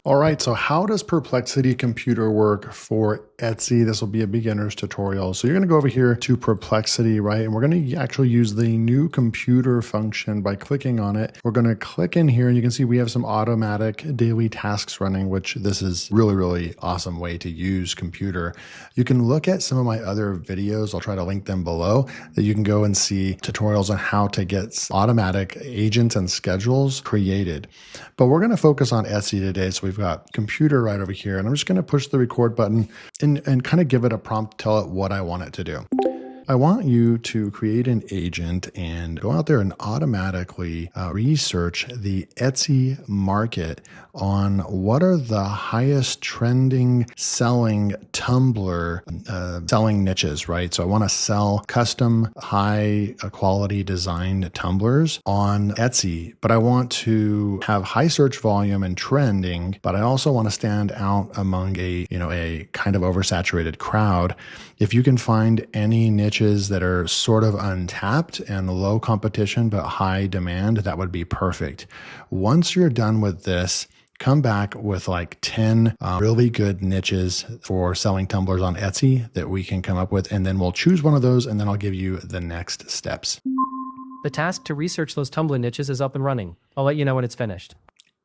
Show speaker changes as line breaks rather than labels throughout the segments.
All right, so how does Perplexity Computer work for Etsy? This will be a beginner's tutorial. So you're gonna go over here to Perplexity, right? And we're gonna actually use the new computer function by clicking on it. We're gonna click in here and you can see we have some automatic daily tasks running, which this is really awesome way to use computer. You can look at some of my other videos. I'll try to link them below that you can go and see tutorials on how to get automatic agents and schedules created. But we're gonna focus on Etsy today. So we've got computer right over here, and I'm just going to push the record button and kind of give it a prompt, tell it what I want it to do. I want you to create an agent and go out there and automatically research the Etsy market on what are the highest trending selling Tumblr selling niches, right? So I want to sell custom high quality designed tumblers on Etsy, but I want to have high search volume and trending, but I also want to stand out among a kind of oversaturated crowd. If you can find any niches that are sort of untapped and low competition but high demand, that would be perfect. Once you're done with this, come back with like 10 really good niches for selling tumblers on Etsy that we can come up with, and then we'll choose one of those and then I'll give you the next steps.
The task to research those Tumblr niches is up and running. I'll let you know when it's finished.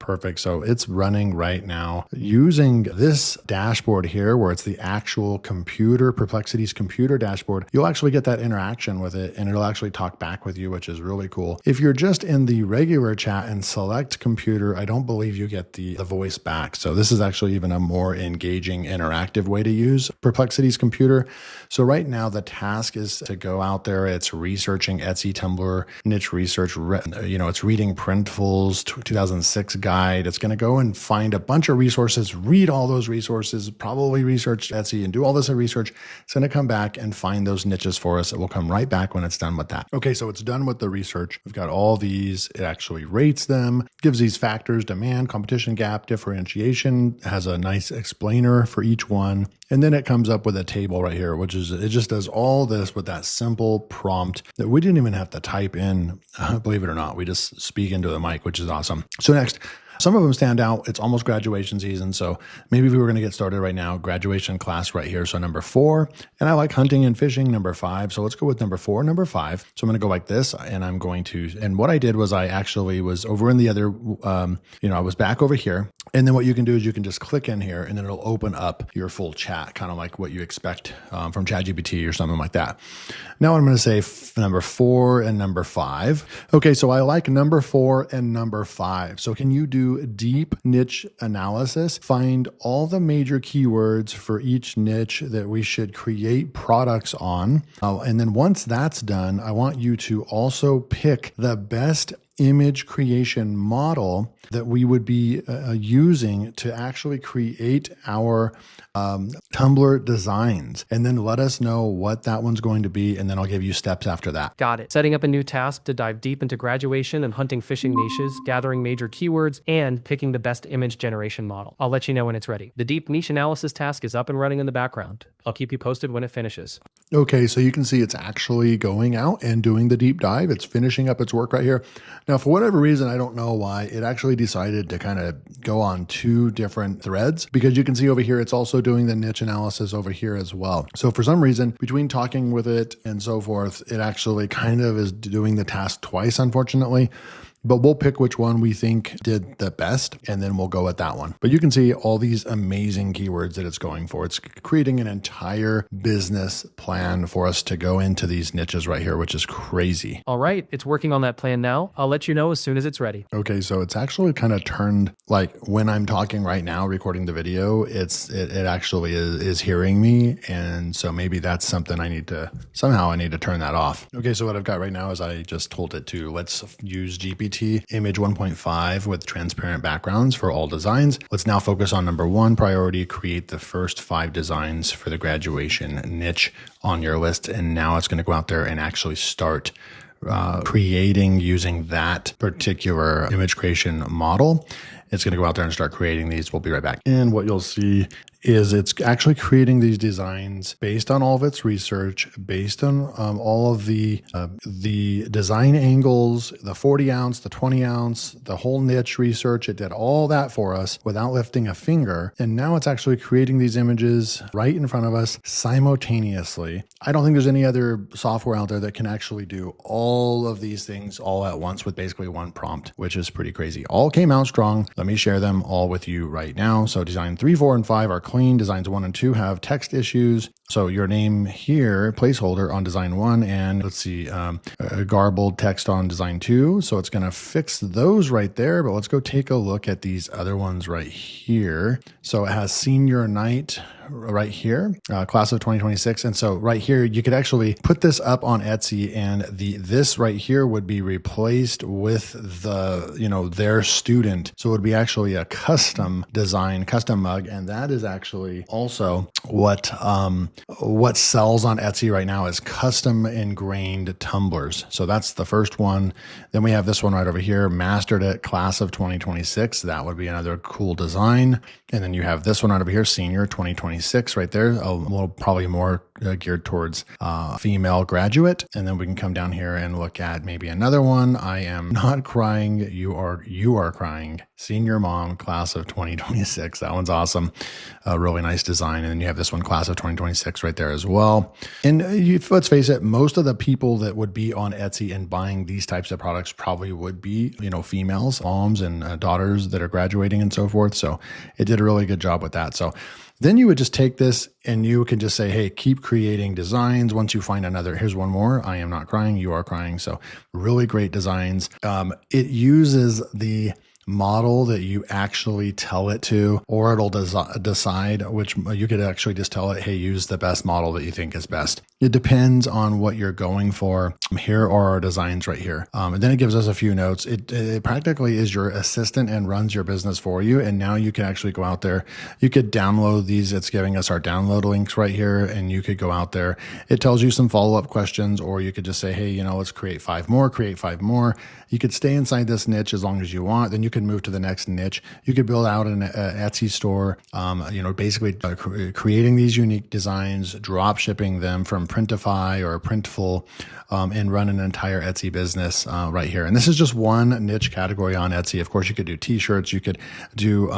Perfect. So it's running right now using this dashboard here where it's the actual computer, Perplexity's computer dashboard. You'll actually get that interaction with it and it'll actually talk back with you, which is really cool. If you're just in the regular chat and select computer, I don't believe you get the voice back. So this is actually even a more engaging, interactive way to use Perplexity's computer. So right now the task is to go out there. It's researching Etsy, Tumblr, niche research. It's reading Printful's 2006 guide. It's going to go and find a bunch of resources, read all those resources, probably research Etsy and do all this research. It's going to come back and find those niches for us. It will come right back when it's done with that. Okay, so it's done with the research. We've got all these. It actually rates them, gives these factors: demand, competition gap, differentiation, has a nice explainer for each one. And then it comes up with a table right here, which is, it just does all this with that simple prompt that we didn't even have to type in, believe it or not. We just speak into the mic, which is awesome. So next, some of them stand out. It's almost graduation season. So maybe if we were going to get started right now, graduation class right here. So number 4, and I like hunting and fishing, number 5. So let's go with number 4, number 5. So I'm going to go like this and I'm going to, and what I did was I actually was over in the other, I was back over here. And then what you can do is you can just click in here and then it'll open up your full chat, kind of like what you expect from ChatGPT or something like that. Now I'm going to say number 4 and number 5. Okay, so I like number 4 and number 5. So can you do deep niche analysis? Find all the major keywords for each niche that we should create products on. And then once that's done, I want you to also pick the best image creation model that we would be using to actually create our Tumblr designs, and then let us know what that one's going to be, and then I'll give you steps after that.
Got it. Setting up a new task to dive deep into graduation and hunting fishing niches, gathering major keywords, and picking the best image generation model. I'll let you know when it's ready. The deep niche analysis task is up and running in the background. I'll keep you posted when it finishes.
Okay, so you can see it's actually going out and doing the deep dive. It's finishing up its work right here. Now, for whatever reason, I don't know why, it actually decided to kind of go on 2 different threads, because you can see over here, it's also doing the niche analysis over here as well. So for some reason, between talking with it and so forth, it actually kind of is doing the task twice, unfortunately. But we'll pick which one we think did the best, and then we'll go with that one. But you can see all these amazing keywords that it's going for. It's creating an entire business plan for us to go into these niches right here, which is crazy.
All right, it's working on that plan now. I'll let you know as soon as it's ready.
Okay, so it's actually kind of turned, like when I'm talking right now, recording the video, it actually is hearing me. And so maybe that's something I need to turn that off. Okay, so what I've got right now is I just told it to, let's use GPT image 1.5 with transparent backgrounds for all designs. Let's now focus on number 1 priority, create the first 5 designs for the graduation niche on your list. And now it's going to go out there and actually start creating using that particular image creation model. It's going to go out there and start creating these. We'll be right back. And what you'll see is it's actually creating these designs based on all of its research, based on all of the design angles, the 40 ounce, the 20 ounce, the whole niche research. It did all that for us without lifting a finger. And now it's actually creating these images right in front of us simultaneously. I don't think there's any other software out there that can actually do all of these things all at once with basically one prompt, which is pretty crazy. All came out strong. Let me share them all with you right now. So design 3, 4, and 5 are clean. Designs 1 and 2 have text issues. So your name here, placeholder on design 1, and let's see, garbled text on design 2. So it's going to fix those right there. But let's go take a look at these other ones right here. So it has senior night right here, class of 2026. And so right here, you could actually put this up on Etsy, and this right here would be replaced with their student. So it would be actually a custom design, custom mug. And that is actually also what sells on Etsy right now is custom ingrained tumblers. So that's the first one. Then we have this one right over here, mastered it, class of 2026. That would be another cool design. And then you have this one right over here, senior 2026 right there, a little probably more geared towards female graduate. And then we can come down here and look at maybe another one. I am not crying. You are crying. Senior mom, class of 2026. That one's awesome. A really nice design. And then you have this one, class of 2026 right there as well. And let's face it, most of the people that would be on Etsy and buying these types of products probably would be, females, moms and daughters that are graduating and so forth. So it did a really good job with that. So then you would just take this and you can just say, hey, keep creating designs. Once you find another, here's one more. I am not crying. You are crying. So really great designs. It uses the model that you actually tell it to, or it'll decide which you could actually just tell it, hey, use the best model that you think is best. It depends on what you're going for. Here are our designs right here. And then it gives us a few notes. It practically is your assistant and runs your business for you. And now you can actually go out there. You could download these. It's giving us our download links right here. And you could go out there. It tells you some follow-up questions, or you could just say, hey, let's create 5 more, create 5 more. You could stay inside this niche as long as you want. Then you can move to the next niche. You could build out an Etsy store, basically creating these unique designs, drop shipping them from Printify or Printful, and run an entire Etsy business right here. And this is just one niche category on Etsy. Of course, you could do t-shirts. You could do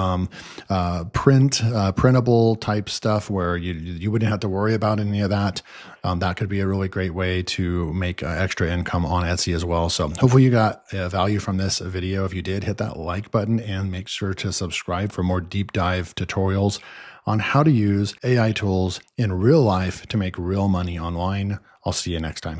printable type stuff where you wouldn't have to worry about any of that. That could be a really great way to make extra income on Etsy as well. So hopefully you got value from this video. If you did, hit that like button and make sure to subscribe for more deep dive tutorials on how to use AI tools in real life to make real money online. I'll see you next time.